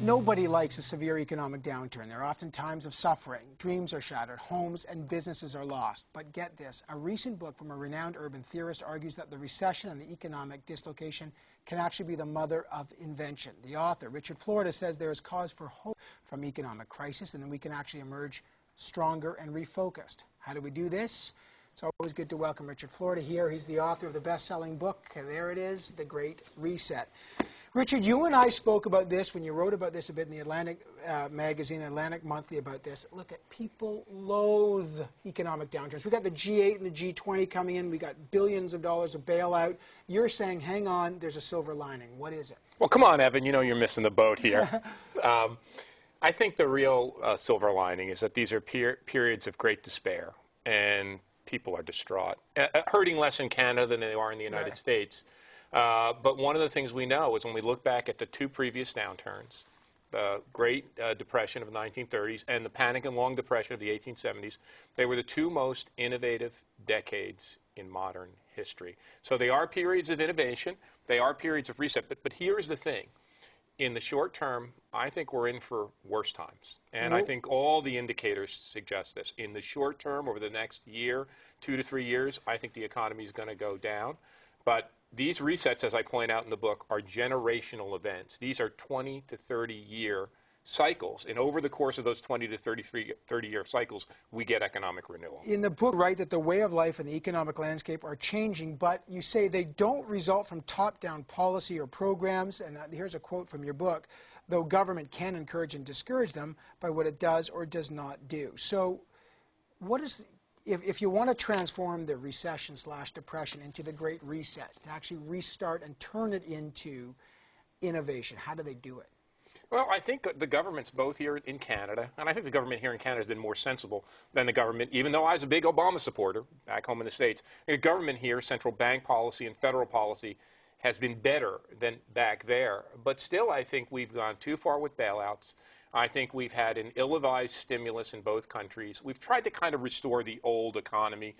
Nobody likes a severe economic downturn. There are often times of suffering. Dreams are shattered, homes and businesses are lost. But get this, a recent book from a renowned urban theorist argues that the recession and the economic dislocation can actually be the mother of invention. The author, Richard Florida, says there is cause for hope from economic crisis and then we can actually emerge stronger and refocused. How do we do this? It's always good to welcome Richard Florida here. He's the author of the best-selling book, there it is, The Great Reset. Richard, you and I spoke about this when you wrote about this a bit in the Atlantic magazine, Atlantic Monthly, about this. Look at people loathe economic downturns. We got the G8 and the G20 coming in. We got billions of dollars of bailout. You're saying, hang on, there's a silver lining. What is it? Well, come on, Evan. You know you're missing the boat here. I think the real silver lining is that these are periods of great despair, and people are distraught, hurting less in Canada than they are in the United States. But one of the things we know is when we look back at the two previous downturns, the Great Depression of the 1930s and the Panic and Long Depression of the 1870s, they were the two most innovative decades in modern history. So they are periods of innovation. They are periods of reset. But here's the thing. In the short term, I think we're in for worse times. And I think all the indicators suggest this. In the short term, over the next year, 2 to 3 years, I think the economy is going to go down. But these resets, as I point out in the book, are generational events. These are 20 to 30-year cycles. And over the course of those 20 to 30-year cycles, we get economic renewal. In the book, write that the way of life and the economic landscape are changing, but you say they don't result from top-down policy or programs. And here's a quote from your book, though government can encourage and discourage them by what it does or does not do. So what is... If you want to transform the recession/depression into the Great Reset, to actually restart and turn it into innovation, how do they do it? Well, I think the governments both here in Canada, and I think the government here in Canada has been more sensible than the government, even though I was a big Obama supporter back home in the States. The government here, central bank policy and federal policy, has been better than back there. But still, I think we've gone too far with bailouts. I think we've had an ill-advised stimulus in both countries. We've tried to kind of restore the old economy,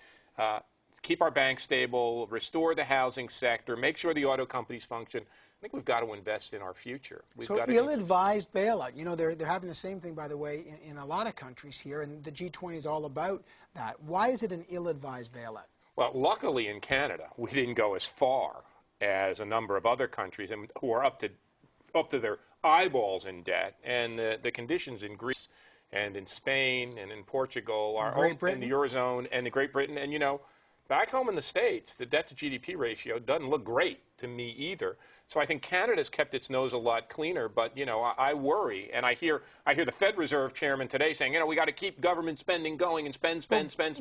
keep our banks stable, restore the housing sector, make sure the auto companies function. I think we've got to invest in our future. So ill-advised bailout. You know, they're having the same thing, by the way, in a lot of countries here, and the G20 is all about that. Why is it an ill-advised bailout? Well, luckily in Canada, we didn't go as far as a number of other countries who are up to their eyeballs in debt, and the conditions in Greece and in Spain and in Portugal are in the Eurozone and in Great Britain. And, you know, back home in the States, the debt-to-GDP ratio doesn't look great to me either. So I think Canada's kept its nose a lot cleaner, but, you know, I worry. And I hear the Fed Reserve chairman today saying, you know, we got to keep government spending going and spend.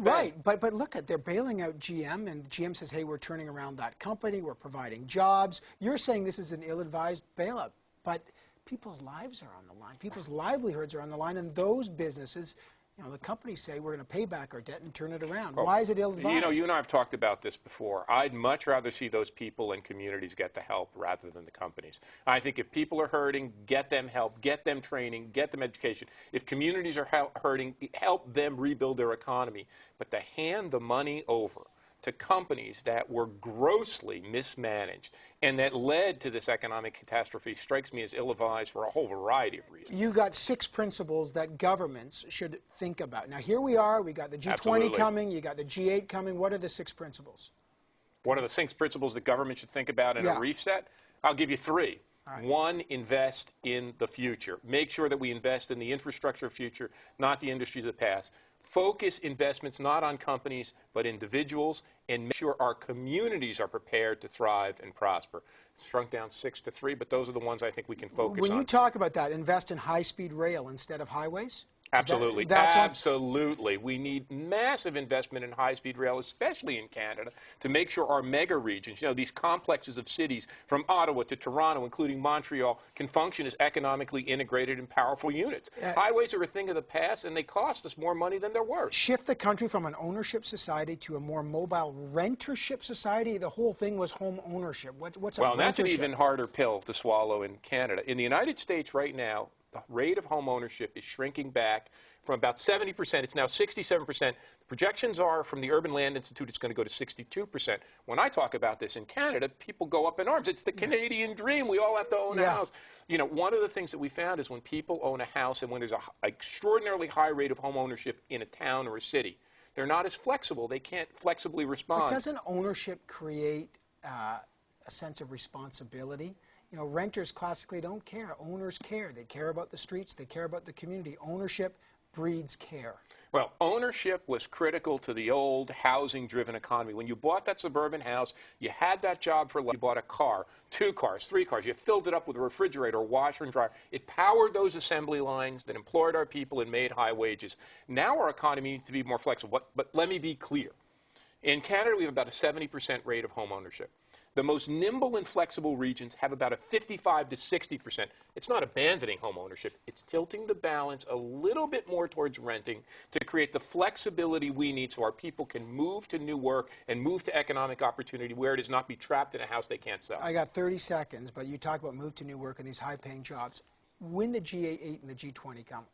Right, but look at, they're bailing out GM, and GM says, hey, we're turning around that company, we're providing jobs. You're saying this is an ill-advised bailout, but people's lives are on the line. People's livelihoods are on the line, and those businesses, you know, the companies say we're going to pay back our debt and turn it around. Well, why is it ill-advised? You know, you and I have talked about this before. I'd much rather see those people and communities get the help rather than the companies. I think if people are hurting, get them help, get them training, get them education. If communities are hurting, help them rebuild their economy. But to hand the money over to companies that were grossly mismanaged and that led to this economic catastrophe strikes me as ill-advised for a whole variety of reasons. You got 6 principles that governments should think about. Now, here we are. We got the G20 coming. You got the G8 coming. What are the 6 principles? What are the 6 principles that government should think about in a reset? I'll give you 3. Right. 1, invest in the future. Make sure that we invest in the infrastructure of future, not the industries of the past. Focus investments not on companies, but individuals, and make sure our communities are prepared to thrive and prosper. Shrunk down 6 to 3, but those are the ones I think we can focus on. When you talk about that, invest in high-speed rail instead of highways? Absolutely. Absolutely. We need massive investment in high-speed rail, especially in Canada, to make sure our mega regions, you know, these complexes of cities from Ottawa to Toronto, including Montreal, can function as economically integrated and powerful units. Highways are a thing of the past, and they cost us more money than they're worth. Shift the country from an ownership society to a more mobile rentership society. The whole thing was home ownership. What's a Well, that's an even harder pill to swallow in Canada. In the United States right now, the rate of home ownership is shrinking back from about 70%. It's now 67%. Projections are from the Urban Land Institute it's going to go to 62%. When I talk about this in Canada, people go up in arms. It's the Canadian dream. We all have to own a house. You know, one of the things that we found is when people own a house and when there's an extraordinarily high rate of home ownership in a town or a city, they're not as flexible. They can't flexibly respond. But doesn't ownership create a sense of responsibility? You know, renters classically don't care. Owners care. They care about the streets. They care about the community. Ownership breeds care. Well, ownership was critical to the old housing-driven economy. When you bought that suburban house, you had that job for life. You bought a car, 2 cars, 3 cars. You filled it up with a refrigerator, a washer and dryer. It powered those assembly lines that employed our people and made high wages. Now our economy needs to be more flexible. But let me be clear. In Canada, we have about a 70% rate of home ownership. The most nimble and flexible regions have about a 55 to 60%. It's not abandoning home ownership. It's tilting the balance a little bit more towards renting to create the flexibility we need so our people can move to new work and move to economic opportunity where it is not be trapped in a house they can't sell. I got 30 seconds, but you talk about move to new work and these high-paying jobs. When the G8 and the G20 come,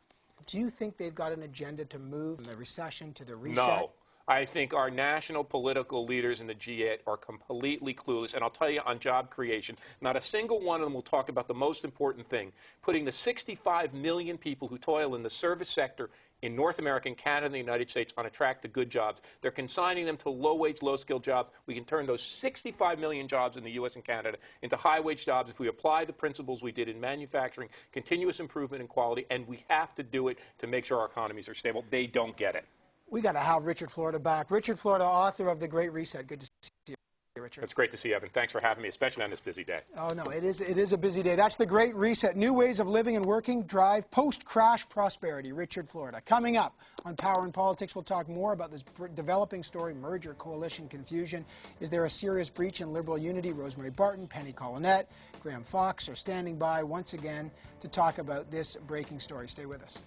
do you think they've got an agenda to move from the recession to the reset? No. I think our national political leaders in the G8 are completely clueless. And I'll tell you, on job creation, not a single one of them will talk about the most important thing, putting the 65 million people who toil in the service sector in North America and Canada and the United States on a track to good jobs. They're consigning them to low-wage, low-skilled jobs. We can turn those 65 million jobs in the U.S. and Canada into high-wage jobs if we apply the principles we did in manufacturing, continuous improvement in quality, and we have to do it to make sure our economies are stable. They don't get it. We got to have Richard Florida back. Richard Florida, author of The Great Reset. Good to see you, Richard. It's great to see you, Evan. Thanks for having me, especially on this busy day. Oh, no, it is a busy day. That's The Great Reset. New ways of living and working drive post-crash prosperity. Richard Florida. Coming up on Power and Politics, we'll talk more about this developing story, merger, coalition, confusion. Is there a serious breach in Liberal unity? Rosemary Barton, Penny Collinette, Graham Fox are standing by once again to talk about this breaking story. Stay with us.